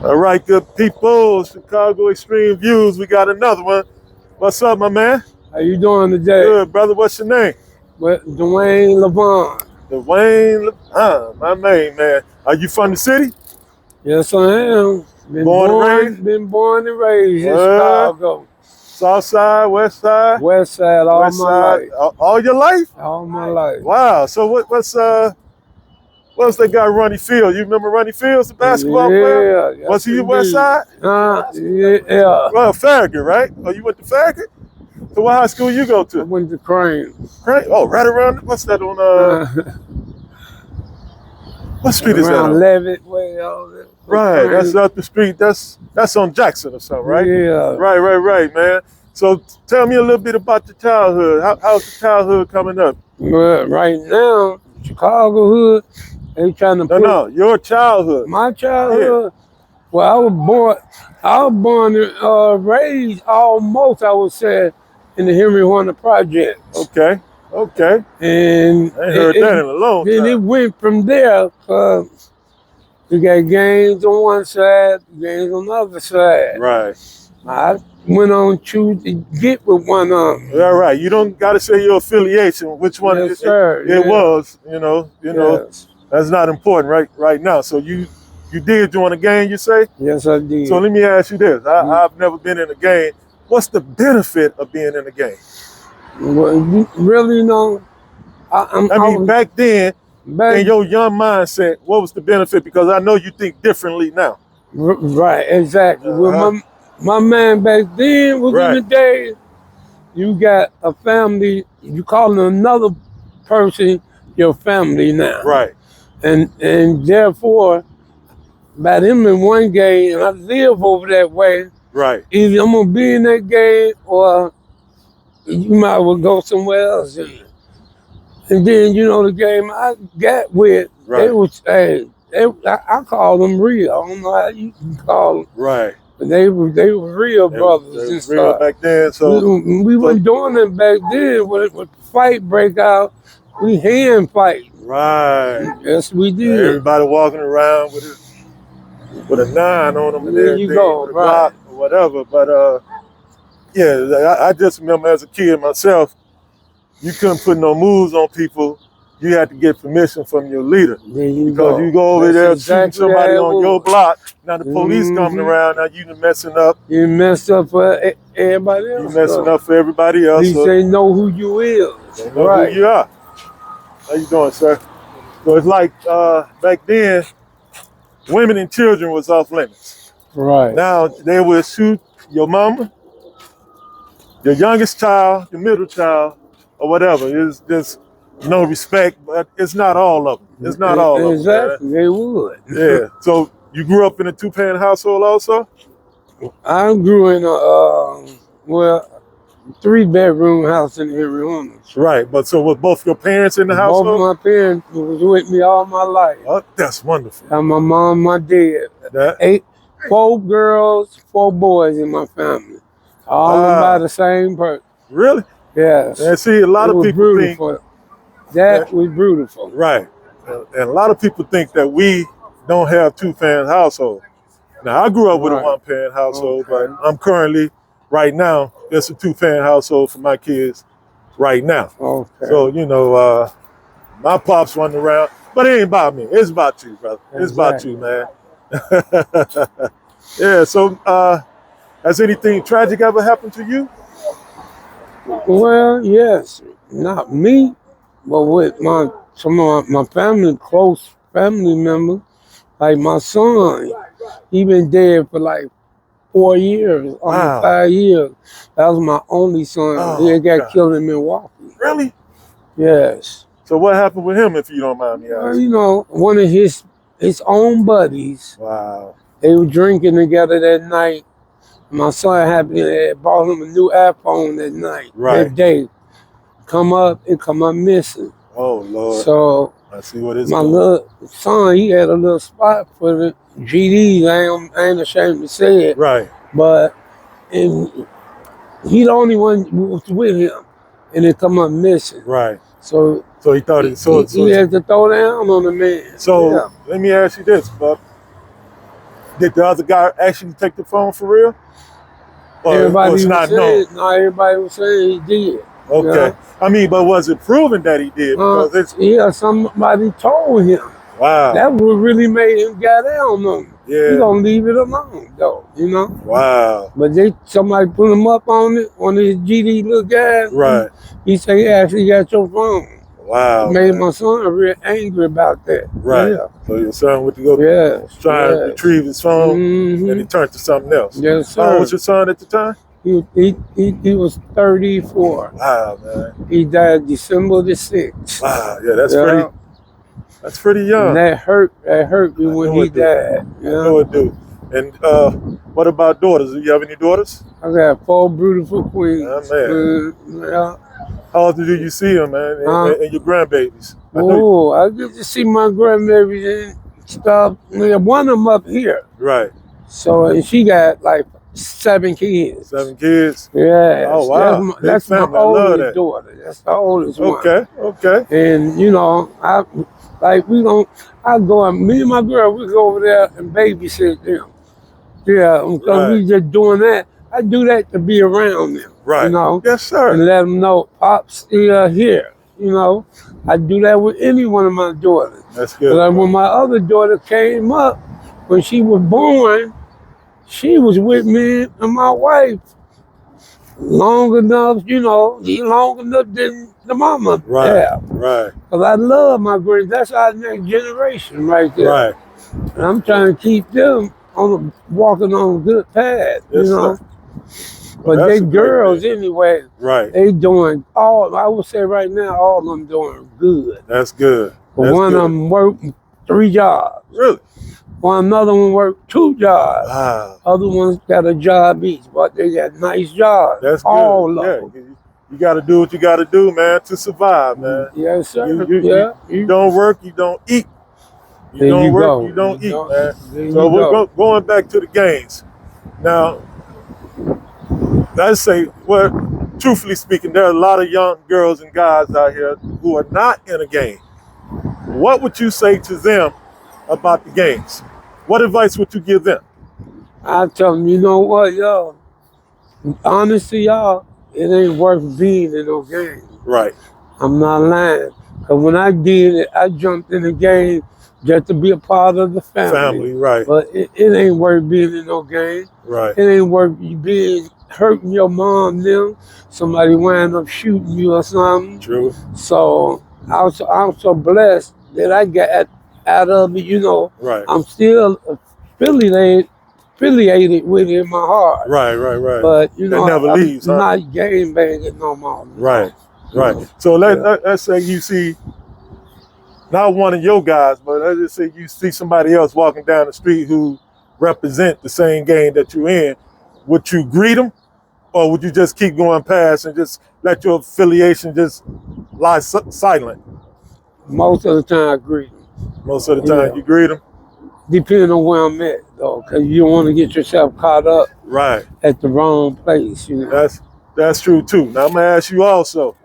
All right, good people. Chicago Extreme Views. We got another one. What's up, my man? How you doing today? Good, brother. What's your name? Dwayne Levon. Dwayne, my man. Are you from the city? Yes, I am. Been born and raised in Chicago. South side, west side? West side, all my life. All your life? All my life. Wow. So what's that guy, Ronnie Fields? You remember Ronnie Fields, the basketball player? Yeah. Was he west side? Yeah. Well, Farragut, right? Oh, you went to Farragut? So what high school you go to? I went to Crane. Crane? Oh, right around, what's that on, what street is that on? Around Levitt way, all that. Right, that's up the street. That's on Jackson or something, right? Yeah. Right, man. So tell me a little bit about your childhood. How's your childhood coming up? Well, right now, Chicago hood, they trying to No, your childhood. My childhood? Yeah. Well, I was born and raised almost, I would say, in the Henry Horner Project. Okay. And I ain't heard that in a long time. Then it went from there. You got games on one side, games on the other side. Right. I went on to get with one of them. All right. You don't got to say your affiliation, which one yes, sir. It was, you know, yes. That's not important right now. So you did join a game, you say? Yes, I did. So let me ask you this. I've never been in a game. What's the benefit of being in a game? Well, you really know, back then, in your young mindset, what was the benefit? Because I know you think differently now. Right, exactly. Well, my man back then was in the day, you got a family, you calling another person your family now. Right. And therefore, by them in one game, and I live over that way. Right. Either I'm gonna be in that game or you might well go somewhere else. And then, the game I got with, they was, I call them real. I don't know how you can call them. Right. But they were real brothers. They was real back then. So we weren't doing it back then. When the fight break out, we hand fight. Right. Yes, we did. Everybody walking around with a 9 on them and there you go, with a block or whatever. But I just remember as a kid myself, you couldn't put no moves on people. You had to get permission from your leader. Because you go over there shooting somebody on your block. Now the police coming around. Now you messing up. You messed up for everybody else. You messing up for everybody else. At least they know who you is. They know who you are. How you doing, sir? So it's like back then, women and children was off limits. Right. Now they will shoot your mama, your youngest child, your middle child, or whatever. It's just no respect, but it's not all of them. It's not all of them. Exactly, they would. Yeah. So you grew up in a 2-parent household also? I grew in a 3-bedroom house in Henry Horner. Right, but so was both your parents in the household? Both of my parents was with me all my life. Oh, that's wonderful. And my mom, my dad. 4 girls, 4 boys in my family. All by the same person. Really? Yes. And see, a lot of people think that was beautiful. Right. And a lot of people think that we don't have 2-parent households. Now, I grew up with a 1-parent household, but I'm currently, right now, it's a 2-parent household for my kids right now. Okay. So, my pops running around, but it ain't about me. It's about you, brother. It's about you, man. Yeah, so has anything tragic ever happened to you? Well, yes. Not me, but with some of my family, close family members, like my son. He been dead for like 4 years, almost 5 years. That was my only son. He got killed in Milwaukee. Really? Yes. So what happened with him, if you don't mind me asking? One of his own buddies. Wow. They were drinking together that night. My son had bought him a new iPhone that night. That day. Come up missing. Oh, Lord. So I see what it's my little son, he had a little spot for the GDs. I ain't ashamed to say it. Right. But he the only one who was with him, and it come up missing. Right. So he thought he had to throw down on the man. So let me ask you this, Bob. Did the other guy actually take the phone for real? Or Everybody it's was not saying, known? no, everybody was saying he did. Okay. Yeah. I mean, but was it proven that he did? Because it's Yeah, somebody told him. wow. That what really made him get down on him. Yeah. He gonna leave it alone though, you know. Wow. But somebody put him up on it, on his GD little guy. Right. He said he actually got your phone. Wow. It made man. my son real angry about that. Right. Yeah. So your son went to go try and retrieve his phone, and he turned to something else. Yes, sir. How old was your son at the time? He was 34. Wow, man. He died December the 6th. Wow, yeah, that's pretty young. And that hurt me when he died. I know it do. And what about daughters? Do you have any daughters? I got 4 beautiful queens. Oh, man. Yeah. How often do you see them, man, and your grandbabies? I get to see my grandbabies and stuff. One of them up here. Right. So, and she got like 7 kids. 7 kids? Yeah. Oh, wow. That's my oldest daughter. That's the oldest one. Okay. And, you know, me and my girl, we go over there and babysit them. Yeah, because we just doing that. I do that to be around them. Right. You know? Yes, sir. And let them know Pop's still here. You know? I do that with any one of my daughters. That's good. Like when my other daughter came up, when she was born, she was with me and my wife long enough, you know, long enough than the mama have. Right. Because I love my grand. That's our next generation right there. Right. And I'm trying to keep them walking on a good path, Yes, you know. sir. But they girls anyway. Right. They doing I would say right now, all of them doing good. That's good. But one of them worked 3 jobs. Really? Another one worked 2 jobs. Wow. Other ones got a job each, but they got nice jobs. That's good. All of them. You got to do what you got to do, man, to survive, man. Yes, sir. You don't work, you don't eat. You don't work, you don't eat, man. So we're going back to the games. Now, let's say, well, truthfully speaking, there are a lot of young girls and guys out here who are not in a game. What would you say to them about the games? What advice would you give them? I tell them, you know what, y'all? Honestly, y'all, it ain't worth being in no game. Right. I'm not lying. Because when I did it, I jumped in the game just to be a part of the family. Right. But it ain't worth being in no game. Right. It ain't worth you hurting your mom, them. Somebody wind up shooting you or something. True. So I'm so blessed that I got out of it, you know. Right. I'm still affiliated with it in my heart. Right. But, you know, it never leaves, I'm not game banging no more. Right. So let's say you see, not one of your guys, but let's just say you see somebody else walking down the street who represent the same game that you're in. Would you greet them, or would you just keep going past and just let your affiliation just lie silent? Most of the time I greet them. Most of the time you greet them? Depending on where I'm at, though, because you don't want to get yourself caught up at the wrong place, you know. That's true, too. Now, I'm going to ask you also.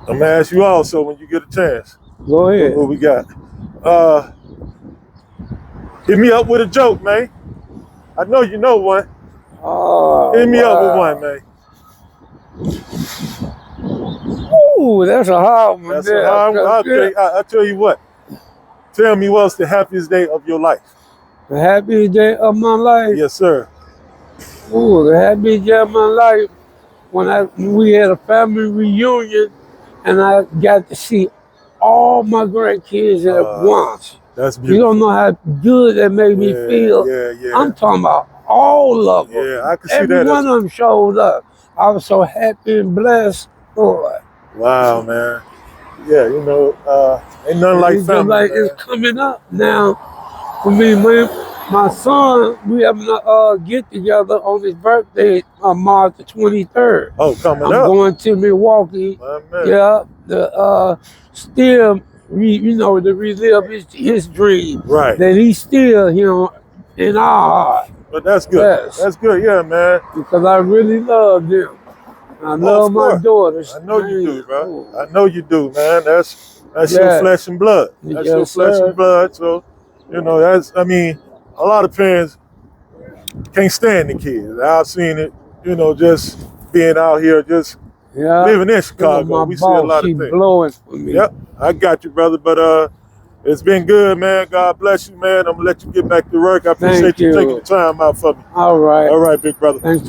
When you get a chance. Go ahead. What we got? Hit me up with a joke, man. I know you know one. Hit me up with one, man. Ooh, that's a hard one. That's a hard one. I'll tell you what. Tell me what's the happiest day of your life? The happiest day of my life? Yes, sir. Ooh, the happiest day of my life when we had a family reunion and I got to see all my grandkids at once. That's beautiful. You don't know how good that made me feel. Yeah. I'm talking about all of them. Yeah, I can see Every that. one of them showed up. I was so happy and blessed. Boy. Wow, man. Yeah, you know, ain't nothing like family. It's coming up now. For me, my son, we having a get together on his birthday on March the 23rd. Oh, coming up. I'm going to Milwaukee. Yeah, still, you know, to relive his dream. Right. That he's still, you know, in our heart. But that's good. Yes. That's good, yeah, man. Because I really love them. I love my daughters. I know you do, bro. I know you do, man. That's your flesh and blood. That's your flesh and blood. So, you know, a lot of parents can't stand the kids. I've seen it, you know, just being out here, just Yeah. living in Chicago. My We see a lot she of things. blowing for me. Yep, I got you, brother. But it's been good, man. God bless you, man. I'm gonna let you get back to work. I appreciate you taking the time out for me. All right. All right, big brother. Thanks.